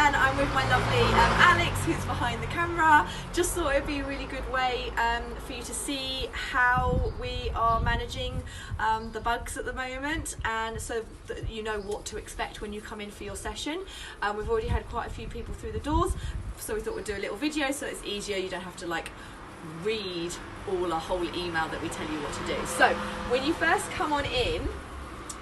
and I'm with my lovely Alex, who's behind the camera. Just thought it'd be a really good way for you to see how we are managing the bugs at the moment, and so that you know what to expect when you come in for your session. We've already had quite a few people through the doors, so we thought we'd do a little video so it's easier. You don't have to like read a whole email that we tell you what to do. So when you first come on in,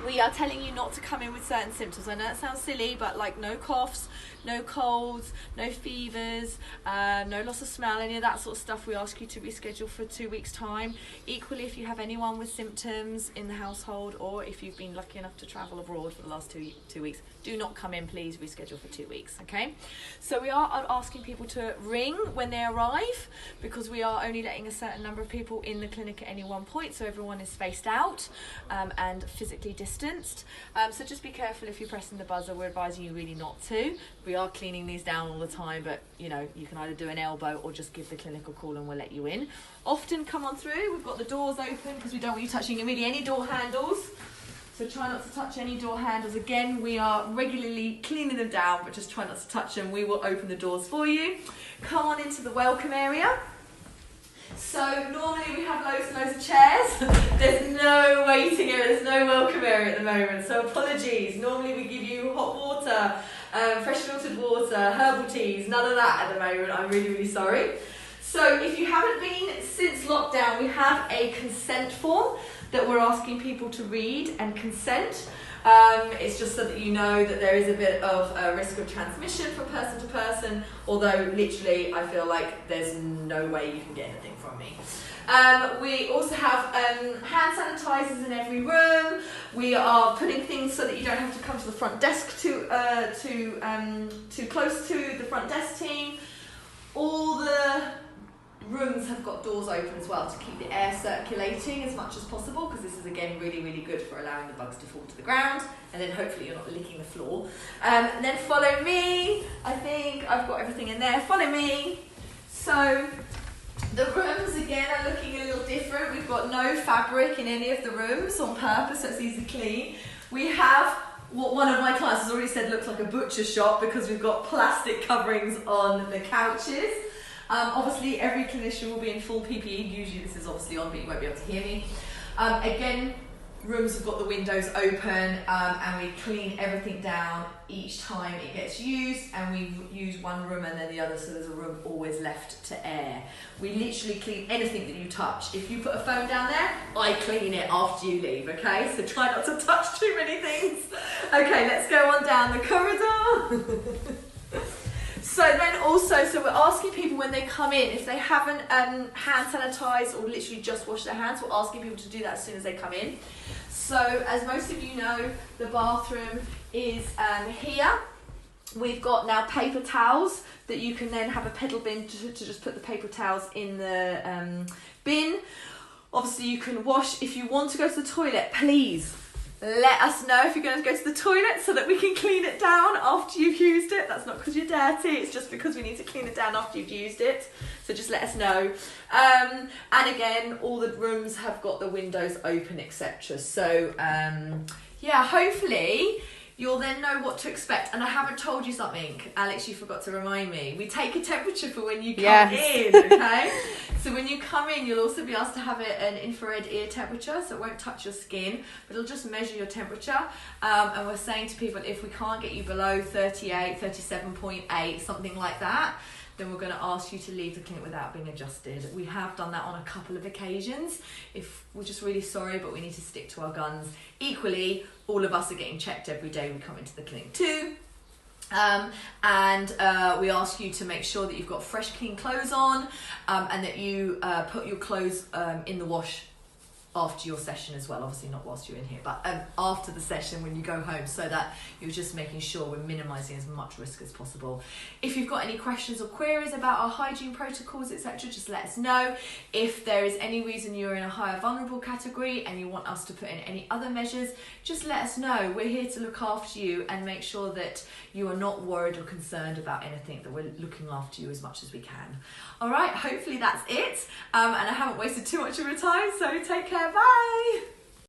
we are telling you not to come in with certain symptoms. I know that sounds silly, but like no coughs, no colds, no fevers, no loss of smell, any of that sort of stuff. We ask you to reschedule for 2 weeks' time. Equally, if you have anyone with symptoms in the household, or if you've been lucky enough to travel abroad for the last two weeks, do not come in, please reschedule for 2 weeks, okay? So we are asking people to ring when they arrive, because we are only letting a certain number of people in the clinic at any one point, so everyone is spaced out and physically distanced. So just be careful if you're pressing the buzzer. We're advising you really not to. We are cleaning these down all the time, but you know, you can either do an elbow or just give the clinic a call and we'll let you in. Often come on through. We've got the doors open because we don't want you touching really any door handles. So try not to touch any door handles. Again, we are regularly cleaning them down, but just try not to touch them. We will open the doors for you. Come on into the welcome area. So normally we have loads and loads of chairs. There's no waiting area, there's no welcome area at the moment, so apologies. Normally we give you hot water, fresh filtered water, herbal teas, none of that at the moment. I'm really, really sorry. So if you haven't been since lockdown, we have a consent form that we're asking people to read and consent. It's just so that you know that there is a bit of a risk of transmission from person to person, although literally I feel like there's no way you can get anything from me. We also have hand sanitizers in every room. We are putting things so that you don't have to come to the front desk too close to the front desk team. All the rooms have got doors open as well to keep the air circulating as much as possible, because this is again really, really good for allowing the bugs to fall to the ground, and then hopefully you're not licking the floor. And then follow me. I think I've got everything in there. Follow me. So the rooms again are looking a little different. We've got no fabric in any of the rooms on purpose, so it's easy to clean. We have what one of my clients has already said looks like a butcher shop, because we've got plastic coverings on the couches. Obviously every clinician will be in full PPE. Usually this is obviously on, but you won't be able to hear me. Again, rooms have got the windows open, and we clean everything down each time it gets used, and we use one room and then the other, so there's a room always left to air. We literally clean anything that you touch. If you put a phone down there, I clean it after you leave, okay? So try not to touch too many things. Okay, let's go on down the corridor. So then also, so we're asking people when they come in, if they haven't hand sanitized or literally just washed their hands, we're asking people to do that as soon as they come in. So as most of you know, the bathroom is here. We've got now paper towels that you can then have a pedal bin to just put the paper towels in the bin. Obviously you can wash. If you want to go to the toilet, please let us know if you're going to go to the toilet so that we can clean it down after you've used it. That's not because you're dirty, it's just because we need to clean it down after you've used it. So just let us know. And again, all the rooms have got the windows open, etc. So yeah, hopefully you'll then know what to expect. And I haven't told you something, Alex, you forgot to remind me. We take a temperature for when you come in, okay? So when you come in, you'll also be asked to have an infrared ear temperature, so it won't touch your skin, but it'll just measure your temperature. And we're saying to people, if we can't get you below 38, 37.8, something like that, then we're going to ask you to leave the clinic without being adjusted. We have done that on a couple of occasions. If we're just really sorry, but we need to stick to our guns. Equally, all of us are getting checked every day we come into the clinic too. We ask you to make sure that you've got fresh, clean clothes on, and that you put your clothes in the wash after your session as well, obviously not whilst you're in here, but after the session when you go home, so that you're just making sure we're minimising as much risk as possible. If you've got any questions or queries about our hygiene protocols, etc., just let us know. If there is any reason you're in a higher vulnerable category and you want us to put in any other measures, just let us know. We're here to look after you and make sure that you are not worried or concerned about anything, that we're looking after you as much as we can. All right, hopefully that's it. And I haven't wasted too much of your time, so take care, bye.